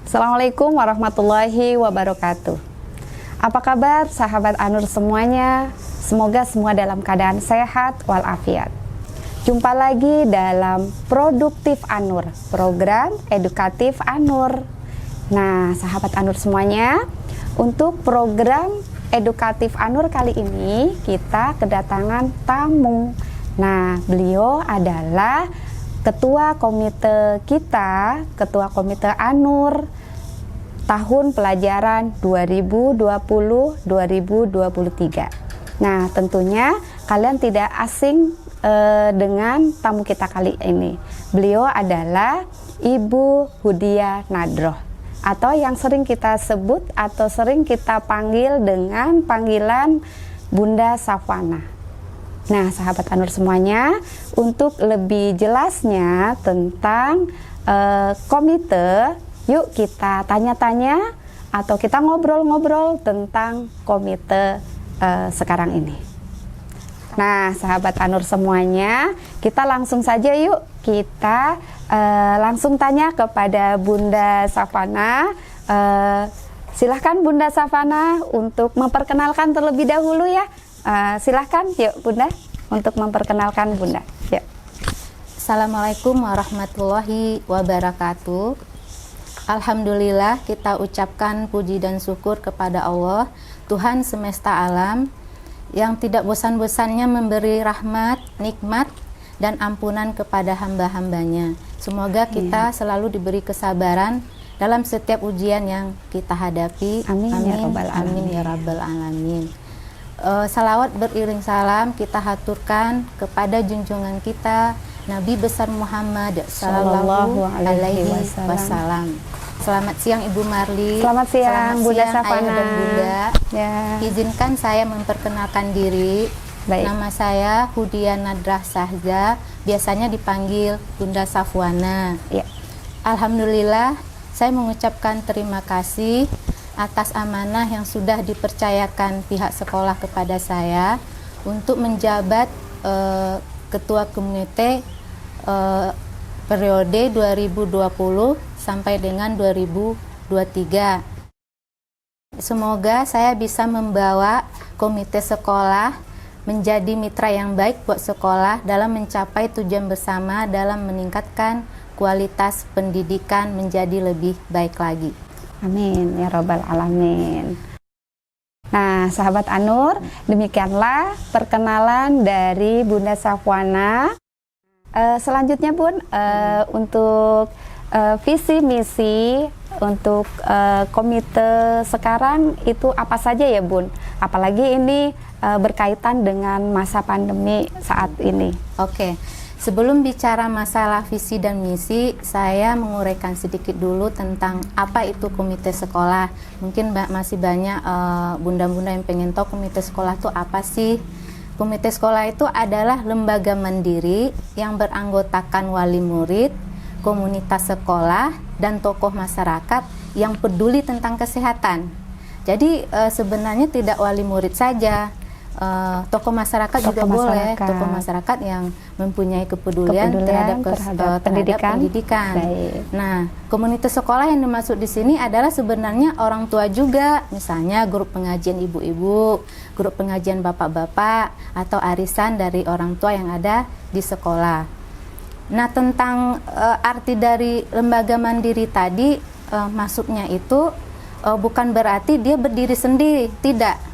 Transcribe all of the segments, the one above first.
Assalamualaikum warahmatullahi wabarakatuh. Apa kabar sahabat Anur semuanya? Semoga semua dalam keadaan sehat walafiat. Jumpa lagi dalam Produktif Anur, program edukatif Anur. Nah, sahabat Anur semuanya, untuk program edukatif Anur kali ini kita kedatangan tamu. Nah, beliau adalah Ketua Komite kita, Ketua Komite Anur tahun pelajaran 2020-2023. Nah, tentunya kalian tidak asing dengan tamu kita kali ini. Beliau adalah Ibu Hudia Nadroh, atau yang sering kita sebut atau sering kita panggil dengan panggilan Bunda Safwana. Nah, sahabat Anur semuanya, untuk lebih jelasnya tentang komite, yuk kita tanya-tanya atau kita ngobrol-ngobrol tentang komite sekarang ini. Nah, sahabat Anur semuanya, kita langsung saja yuk kita langsung tanya kepada Bunda Safwana. Silahkan Bunda Safwana untuk memperkenalkan terlebih dahulu ya. Silahkan yuk Bunda untuk memperkenalkan Bunda. Yuk. Assalamualaikum warahmatullahi wabarakatuh. Alhamdulillah, kita ucapkan puji dan syukur kepada Allah, Tuhan semesta alam, yang tidak bosan-bosannya memberi rahmat, nikmat, dan ampunan kepada hamba-hambanya. Semoga kita selalu diberi kesabaran dalam setiap ujian yang kita hadapi. Amin, amin, ya Rabbal alamin. amin ya Rabbal alamin. Salawat beriring salam kita haturkan kepada junjungan kita Nabi besar Muhammad sallallahu alaihi wasallam. Selamat siang Ibu Marli. Selamat siang Bunda Safwana. Ayah dan Bunda. Ya. Izinkan saya memperkenalkan diri. Baik. Nama saya Hudia Nadroh Sahza, biasanya dipanggil Bunda Safwana. Ya. Alhamdulillah, saya mengucapkan terima kasih atas amanah yang sudah dipercayakan pihak sekolah kepada saya untuk menjabat Ketua Komite periode 2020 sampai dengan 2023. Semoga saya bisa membawa komite sekolah menjadi mitra yang baik buat sekolah dalam mencapai tujuan bersama dalam meningkatkan kualitas pendidikan menjadi lebih baik lagi. Amin ya Rabbal alamin. Nah, sahabat Anur, demikianlah perkenalan dari Bunda Safwana. Selanjutnya Bun, untuk visi misi untuk komite sekarang itu apa saja ya Bun? Apalagi ini berkaitan dengan masa pandemi saat ini. Oke. Sebelum bicara masalah visi dan misi, saya menguraikan sedikit dulu tentang apa itu komite sekolah. Mungkin masih banyak bunda-bunda yang pengen tahu komite sekolah itu apa sih. Komite sekolah itu adalah lembaga mandiri yang beranggotakan wali murid, komunitas sekolah, dan tokoh masyarakat yang peduli tentang kesehatan. Jadi sebenarnya tidak wali murid saja. Tokoh masyarakat juga boleh, tokoh masyarakat yang mempunyai kepedulian terhadap pendidikan. Nah, komunitas sekolah yang dimaksud di sini adalah sebenarnya orang tua juga, misalnya grup pengajian ibu-ibu, grup pengajian bapak-bapak, atau arisan dari orang tua yang ada di sekolah. Nah, tentang arti dari lembaga mandiri tadi, maksudnya itu bukan berarti dia berdiri sendiri, tidak.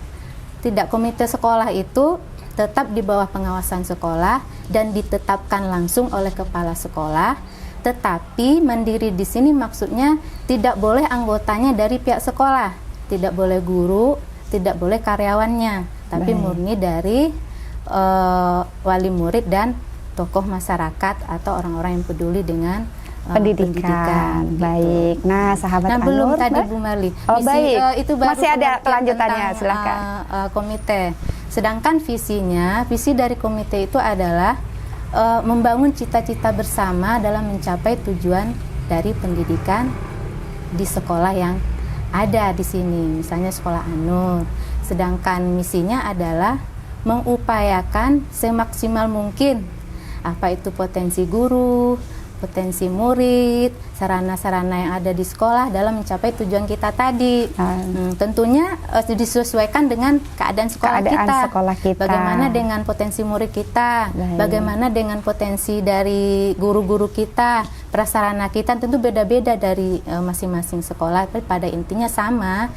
Komite sekolah itu tetap di bawah pengawasan sekolah dan ditetapkan langsung oleh kepala sekolah, tetapi mandiri di sini maksudnya tidak boleh anggotanya dari pihak sekolah, tidak boleh guru, tidak boleh karyawannya, tapi murni dari wali murid dan tokoh masyarakat atau orang-orang yang peduli dengan pendidikan. Baik. Nah, sahabat Anur, belum tadi Bu Marli. Oh, baik. Itu baru masih ada kelanjutannya, silakan. Komite. Sedangkan visi dari komite itu adalah membangun cita-cita bersama dalam mencapai tujuan dari pendidikan di sekolah yang ada di sini, misalnya sekolah Anur. Sedangkan misinya adalah mengupayakan semaksimal mungkin apa itu potensi guru, potensi murid, sarana-sarana yang ada di sekolah dalam mencapai tujuan kita tadi. Tentunya disesuaikan dengan keadaan sekolah kita. Bagaimana dengan potensi murid kita, bagaimana dengan potensi dari guru-guru kita, prasarana kita tentu beda-beda dari masing-masing sekolah. Tapi pada intinya sama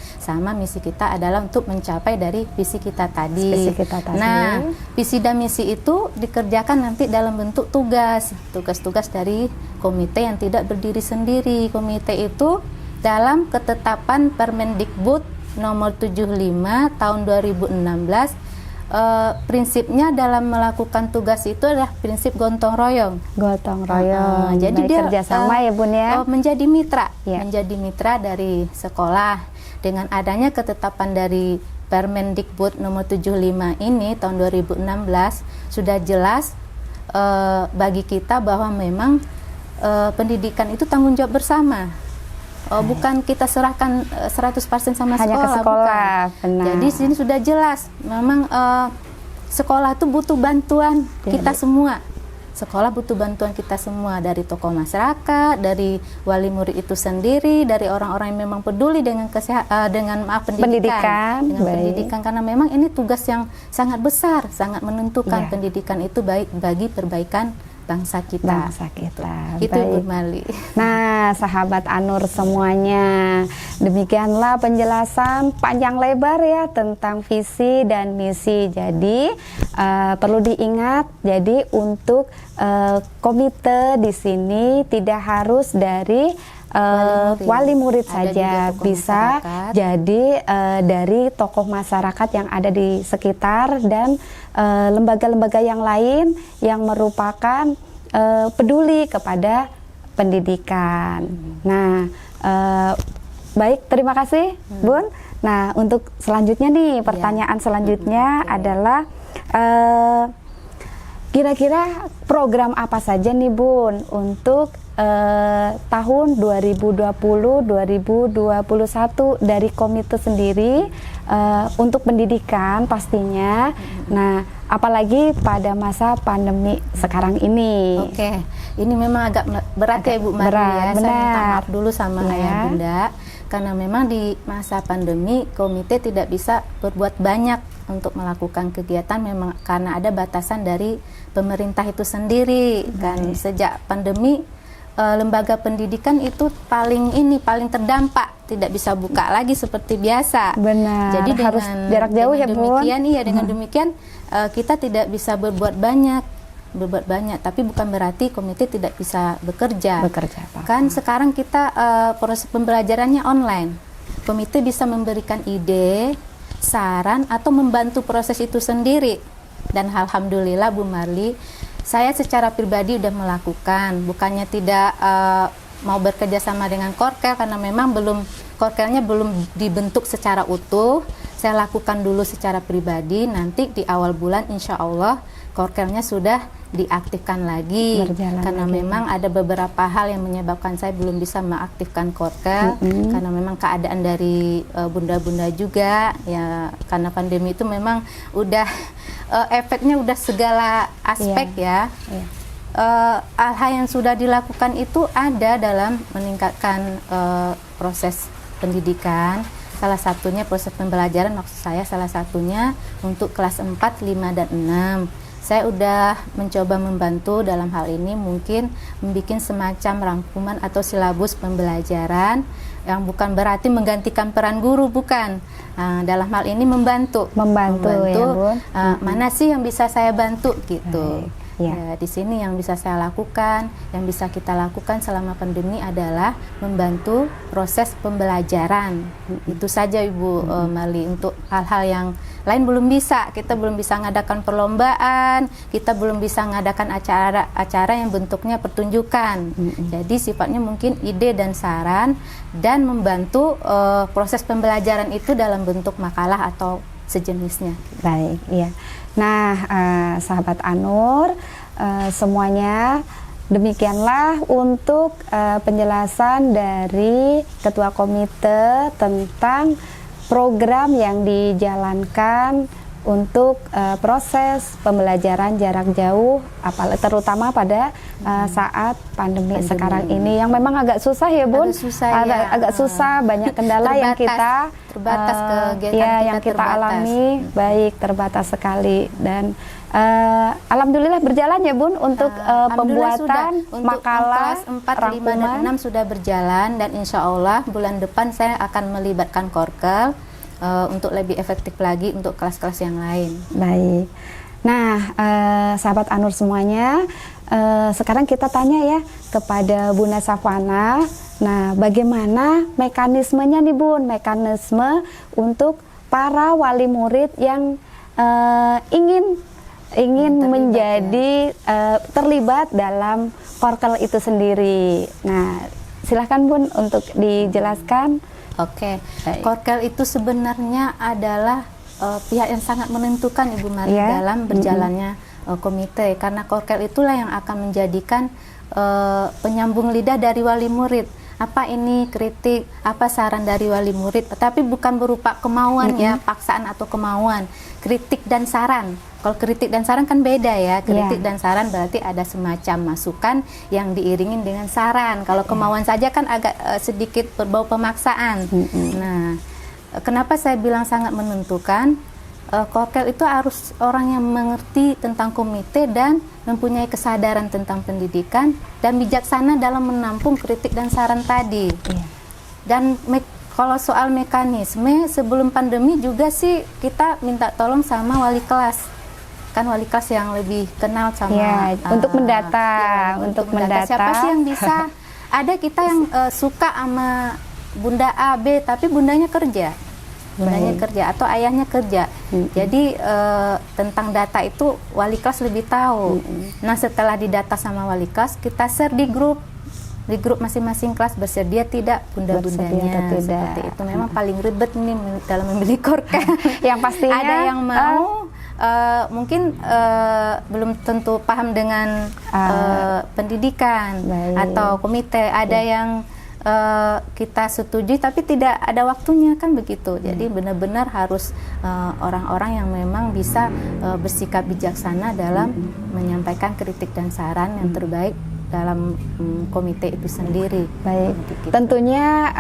misi kita adalah untuk mencapai dari visi kita tadi. Nah, visi dan misi itu dikerjakan nanti dalam bentuk tugas-tugas dari komite yang tidak berdiri sendiri. Komite itu dalam ketetapan Permendikbud nomor 75 tahun 2016, prinsipnya dalam melakukan tugas itu adalah prinsip gotong royong. Jadi dia kerjasama ya Bun ya. Menjadi mitra dari sekolah. Dengan adanya ketetapan dari Permendikbud nomor 75 ini tahun 2016 sudah jelas bagi kita bahwa memang pendidikan itu tanggung jawab bersama. Bukan kita serahkan 100% sama hanya ke sekolah. Benar. Jadi sini sudah jelas memang sekolah itu butuh bantuan kita semua. Sekolah butuh bantuan kita semua, dari tokoh masyarakat, dari wali murid itu sendiri, dari orang-orang yang memang peduli dengan pendidikan, karena memang ini tugas yang sangat besar, sangat menentukan. Pendidikan itu baik bagi perbaikan bangsa kita. Itu Bu Mali. Nah, sahabat Anur semuanya, demikianlah penjelasan panjang lebar ya tentang visi dan misi. Jadi perlu diingat, jadi untuk komite di sini tidak harus dari wali murid saja, bisa jadi dari tokoh masyarakat yang ada di sekitar dan lembaga-lembaga yang lain yang merupakan peduli kepada pendidikan. Nah, baik, terima kasih Bun. Nah, untuk selanjutnya nih, pertanyaan selanjutnya adalah kira-kira program apa saja nih Bun untuk tahun 2020-2021 dari komite sendiri untuk pendidikan pastinya. Nah, apalagi pada masa pandemi sekarang ini. Oke, ini memang agak berat ya Bu Mari ya. Saya minta maaf dulu sama Ayah Bunda, karena memang di masa pandemi komite tidak bisa berbuat banyak untuk melakukan kegiatan, memang karena ada batasan dari pemerintah itu sendiri. Kan sejak pandemi lembaga pendidikan itu paling terdampak, tidak bisa buka lagi seperti biasa. Benar. Jadi harus jarak jauh ya Bun. Dengan demikian kita tidak bisa berbuat banyak, tapi bukan berarti komite tidak bisa bekerja. Kan sekarang kita proses pembelajarannya online. Komite bisa memberikan ide, saran atau membantu proses itu sendiri. Dan alhamdulillah Bu Marli, saya secara pribadi sudah melakukan, bukannya tidak mau bekerja sama dengan Korkel, karena memang Korkelnya belum dibentuk secara utuh. Saya lakukan dulu secara pribadi, nanti di awal bulan insya Allah Korkelnya sudah diaktifkan lagi. Karena memang ada beberapa hal yang menyebabkan saya belum bisa mengaktifkan Korkel, karena memang keadaan dari bunda-bunda juga ya, karena pandemi itu memang udah efeknya udah segala aspek hal yang sudah dilakukan itu ada dalam meningkatkan proses pendidikan. Salah satunya proses pembelajaran, maksud saya salah satunya untuk kelas 4, 5, dan 6. Saya udah mencoba membantu dalam hal ini, mungkin membuat semacam rangkuman atau silabus pembelajaran yang bukan berarti menggantikan peran guru, bukan. Dalam hal ini membantu ya, Bun. Mana sih yang bisa saya bantu gitu. Ya, di sini yang bisa saya lakukan, yang bisa kita lakukan selama pandemi adalah membantu proses pembelajaran. Itu saja Ibu Mali. Untuk hal-hal yang lain belum bisa. Kita belum bisa mengadakan perlombaan, kita belum bisa mengadakan acara yang bentuknya pertunjukan. Jadi sifatnya mungkin ide dan saran, dan membantu proses pembelajaran itu dalam bentuk makalah atau sejenisnya. Baik, iya. Nah, sahabat Anur, semuanya demikianlah untuk penjelasan dari Ketua Komite tentang program yang dijalankan untuk proses pembelajaran jarak jauh, terutama pada saat pandemi sekarang ini yang memang agak susah ya Bun, agak susah, banyak kendala yang kita terbatas kegiatan yang kita alami, baik terbatas sekali. Dan alhamdulillah berjalan ya Bun untuk pembuatan makalah kelas 4, 5, dan 6 sudah berjalan, dan insya Allah bulan depan saya akan melibatkan Korkel untuk lebih efektif lagi untuk kelas-kelas yang lain. Baik. Nah, sahabat Anur semuanya, sekarang kita tanya ya kepada Bunda Safwana. Nah, bagaimana mekanismenya nih Bun? Mekanisme untuk para wali murid yang ingin menjadi terlibat dalam Korkel itu sendiri. Nah, silahkan Bun untuk dijelaskan. Oke, Korkel itu sebenarnya adalah pihak yang sangat menentukan Ibu Mari dalam berjalannya komite, karena Korkel itulah yang akan menjadikan penyambung lidah dari wali murid. Apa ini kritik, apa saran dari wali murid, tapi bukan berupa kemauan ya, paksaan atau kemauan. Kritik dan saran. Kalau kritik dan saran kan beda ya. Kritik dan saran berarti ada semacam masukan yang diiringin dengan saran. Kalau kemauan saja kan agak sedikit berbau pemaksaan. Nah, kenapa saya bilang sangat menentukan? Korkel itu harus orang yang mengerti tentang komite dan mempunyai kesadaran tentang pendidikan dan bijaksana dalam menampung kritik dan saran tadi. Dan kalau soal mekanisme, sebelum pandemi juga sih kita minta tolong sama wali kelas. Kan wali kelas yang lebih kenal sama untuk mendata, untuk mendata. Siapa sih yang bisa? Ada kita yang suka sama bunda A, B, tapi bundanya kerja. Bundanya kerja atau ayahnya kerja. Jadi tentang data itu wali kelas lebih tahu. Nah, setelah didata sama wali kelas, kita share di grup masing-masing kelas, bersedia tidak bunda-bundanya, seperti itu. Memang paling ribet nih dalam memilih Korkel. Yang pastinya ada yang mau mungkin belum tentu paham dengan pendidikan atau komite, ada yang kita setuju tapi tidak ada waktunya, kan begitu. Jadi benar-benar harus orang-orang yang memang bisa bersikap bijaksana dalam menyampaikan kritik dan saran yang terbaik dalam komite itu sendiri. Baik, tentunya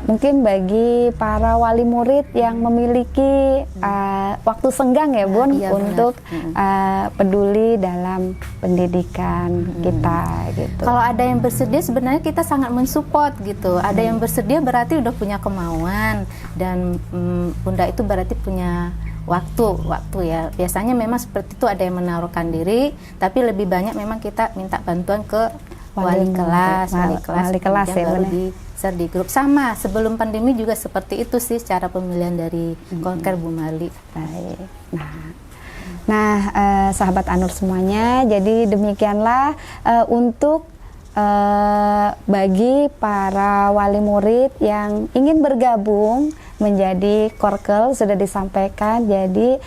mungkin bagi para wali murid yang memiliki waktu senggang ya Bun, untuk peduli dalam pendidikan kita gitu. Kalau ada yang bersedia sebenarnya kita sangat mensupport gitu. Ada yang bersedia berarti udah punya kemauan, dan bunda itu berarti punya waktu ya. Biasanya memang seperti itu, ada yang menaruhkan diri, tapi lebih banyak memang kita minta bantuan ke wali kelas ya, di share di grup. Sama sebelum pandemi juga seperti itu sih cara pemilihan dari Korkel Bu Mali. Baik. Nah, sahabat Anur semuanya, jadi demikianlah untuk bagi para wali murid yang ingin bergabung menjadi Korkel, sudah disampaikan. Jadi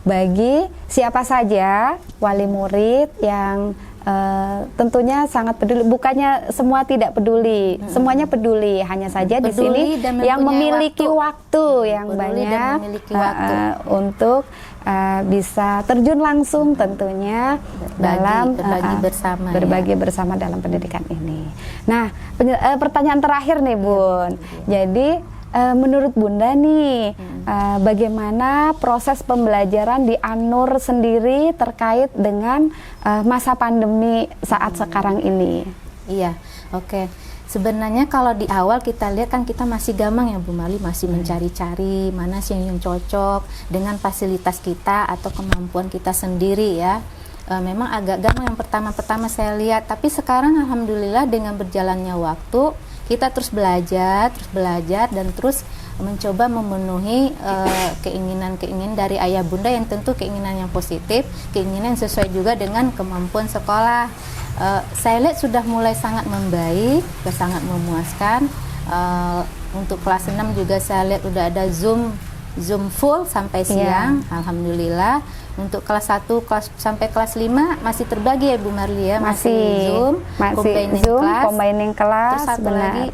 bagi siapa saja wali murid yang tentunya sangat peduli, bukannya semua tidak peduli, semuanya peduli, hanya saja di sini yang memiliki waktu yang banyak untuk bisa terjun langsung tentunya dalam berbagi bersama dalam pendidikan ini. Nah, pertanyaan terakhir nih Bun. Jadi menurut Bunda nih, bagaimana proses pembelajaran di Anur sendiri terkait dengan masa pandemi saat sekarang ini? Iya, oke. Sebenarnya kalau di awal kita lihat kan kita masih gamang ya Bu Mali, masih mencari-cari mana sih yang cocok dengan fasilitas kita atau kemampuan kita sendiri ya. Memang agak gamang yang pertama-pertama saya lihat, tapi sekarang alhamdulillah dengan berjalannya waktu kita terus belajar dan terus mencoba memenuhi keinginan-keinginan dari ayah bunda yang tentu keinginan yang positif, keinginan yang sesuai juga dengan kemampuan sekolah. Saya lihat sudah mulai sangat membaik, sangat memuaskan. Untuk kelas 6 juga saya lihat udah ada Zoom full sampai siang, alhamdulillah. Untuk kelas 1 sampai kelas 5 masih terbagi ya Bu Marli ya, masih Zoom, combining class. Terus satu lagi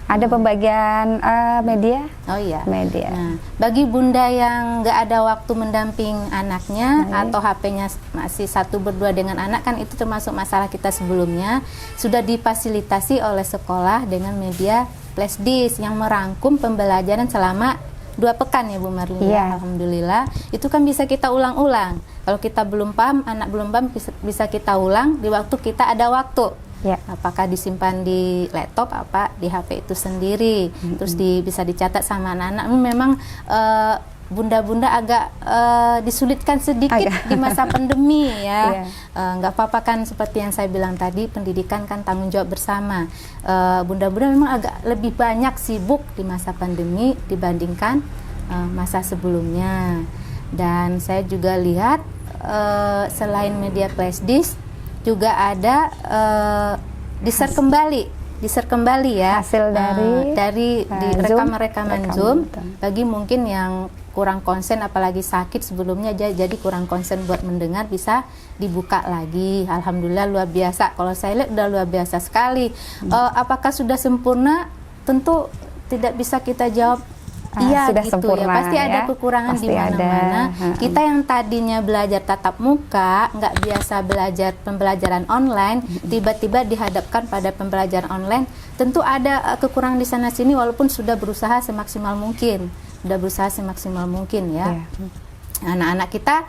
Ada pembagian media? Oh iya. Media. Nah, bagi bunda yang nggak ada waktu mendamping anaknya atau HP-nya masih satu berdua dengan anak, kan itu termasuk masalah kita sebelumnya, sudah difasilitasi oleh sekolah dengan media flashdisk yang merangkum pembelajaran selama 2 pekan ya Bu Marlina. Iya. Alhamdulillah. Itu kan bisa kita ulang-ulang. Kalau kita belum paham, anak belum paham, bisa kita ulang di waktu kita ada waktu. Ya. Apakah disimpan di laptop, apa di HP itu sendiri, terus bisa dicatat sama anak-anak. Memang bunda-bunda agak disulitkan sedikit di masa pandemi ya. Nggak apa-apa kan, seperti yang saya bilang tadi, pendidikan kan tanggung jawab bersama. Bunda-bunda memang agak lebih banyak sibuk di masa pandemi dibandingkan masa sebelumnya. Dan saya juga lihat selain media flashdisk juga ada di-share kembali ya hasil dari rekaman Zoom. Betul. Bagi mungkin yang kurang konsen, apalagi sakit sebelumnya jadi kurang konsen buat mendengar, bisa dibuka lagi. Alhamdulillah luar biasa. Kalau saya lihat udah luar biasa sekali. Apakah sudah sempurna? Tentu tidak bisa kita jawab iya sudah gitu sempurna, ya. Pasti ada ya. kekurangan Pasti di mana-mana. ada. Kita yang tadinya belajar tatap muka, nggak biasa belajar pembelajaran online, tiba-tiba dihadapkan pada pembelajaran online, tentu ada kekurangan di sana sini, walaupun sudah berusaha semaksimal mungkin. Ya. Anak-anak kita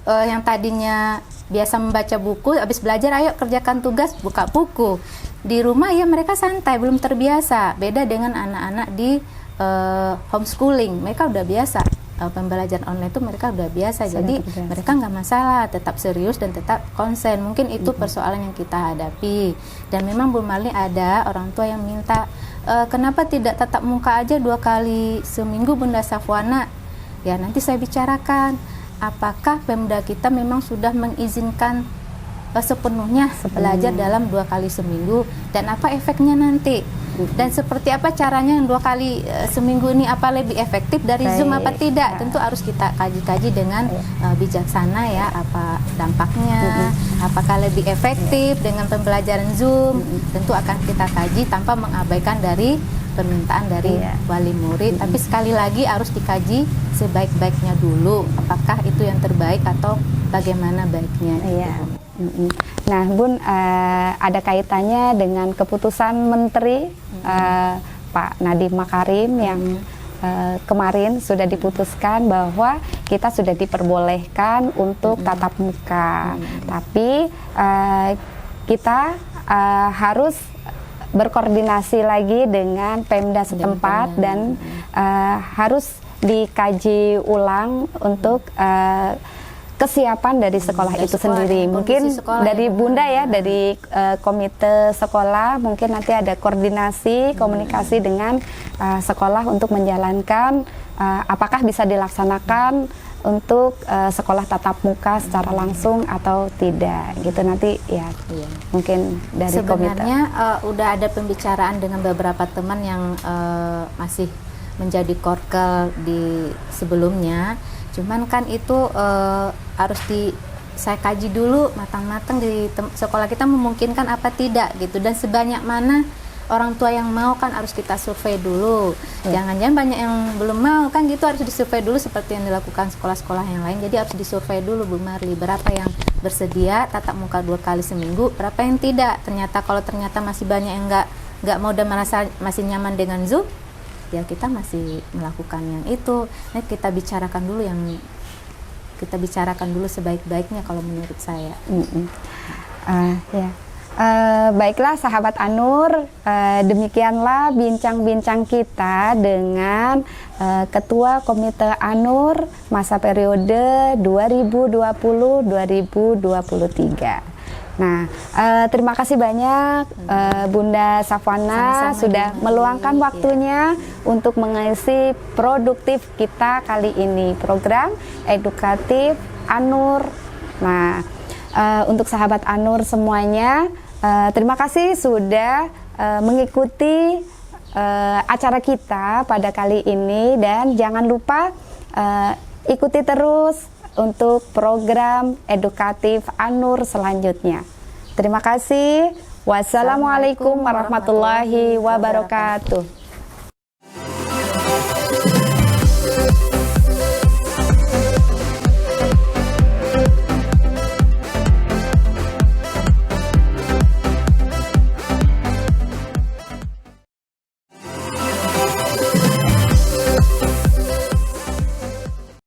yang tadinya biasa membaca buku, habis belajar ayo kerjakan tugas, buka buku. Di rumah ya mereka santai, belum terbiasa. Beda dengan anak-anak di homeschooling, mereka udah biasa. Pembelajaran online itu mereka udah biasa, jadi mereka nggak masalah, tetap serius dan tetap konsen. Mungkin itu persoalan yang kita hadapi. Dan memang Bu Marli, ada orang tua yang minta, kenapa tidak tatap muka aja 2 kali seminggu Bunda Safwana? Ya nanti saya bicarakan, apakah Pemda kita memang sudah mengizinkan sepenuhnya belajar dalam 2 kali seminggu, dan apa efeknya nanti, dan seperti apa caranya yang 2 kali seminggu ini, apa lebih efektif dari Zoom apa tidak. Tentu harus kita kaji-kaji dengan bijaksana ya, apa dampaknya, apakah lebih efektif dengan pembelajaran Zoom. Tentu akan kita kaji tanpa mengabaikan dari permintaan dari wali murid. Tapi sekali lagi harus dikaji sebaik-baiknya dulu, apakah itu yang terbaik atau bagaimana baiknya. Nah Bun, ada kaitannya dengan keputusan Menteri Pak Nadiem Makarim yang kemarin sudah diputuskan bahwa kita sudah diperbolehkan untuk tatap muka, tapi kita harus berkoordinasi lagi dengan Pemda setempat dan harus dikaji ulang untuk kesiapan dari sekolah itu sendiri. Mungkin dari Bunda ya, dari komite sekolah, mungkin nanti ada koordinasi, komunikasi dengan sekolah untuk menjalankan apakah bisa dilaksanakan untuk sekolah tatap muka secara langsung atau tidak, gitu nanti ya. Mungkin dari sebenarnya komite. Udah ada pembicaraan dengan beberapa teman yang masih menjadi korkel di sebelumnya. Cuman kan itu harus saya kaji dulu matang-matang di sekolah kita memungkinkan apa tidak gitu, dan sebanyak mana orang tua yang mau kan harus kita survei dulu. Jangan-jangan banyak yang belum mau kan, gitu harus disurvei dulu seperti yang dilakukan sekolah-sekolah yang lain. Jadi harus disurvei dulu Bu Marli, berapa yang bersedia tatap muka 2 kali seminggu, berapa yang tidak. Kalau ternyata masih banyak yang nggak mau dan merasa masih nyaman dengan Zoom, ya kita masih melakukan yang itu. Nah, kita bicarakan dulu sebaik-baiknya kalau menurut saya. Baiklah sahabat Anur, demikianlah bincang-bincang kita dengan Ketua Komite Anur masa periode 2020-2023. Nah, terima kasih banyak Bunda Safwana sudah meluangkan waktunya untuk mengisi produktif kita kali ini, program edukatif Anur. Nah, untuk sahabat Anur semuanya, terima kasih sudah mengikuti acara kita pada kali ini, dan jangan lupa ikuti terus untuk program edukatif Anur selanjutnya. Terima kasih. Wassalamualaikum warahmatullahi wabarakatuh.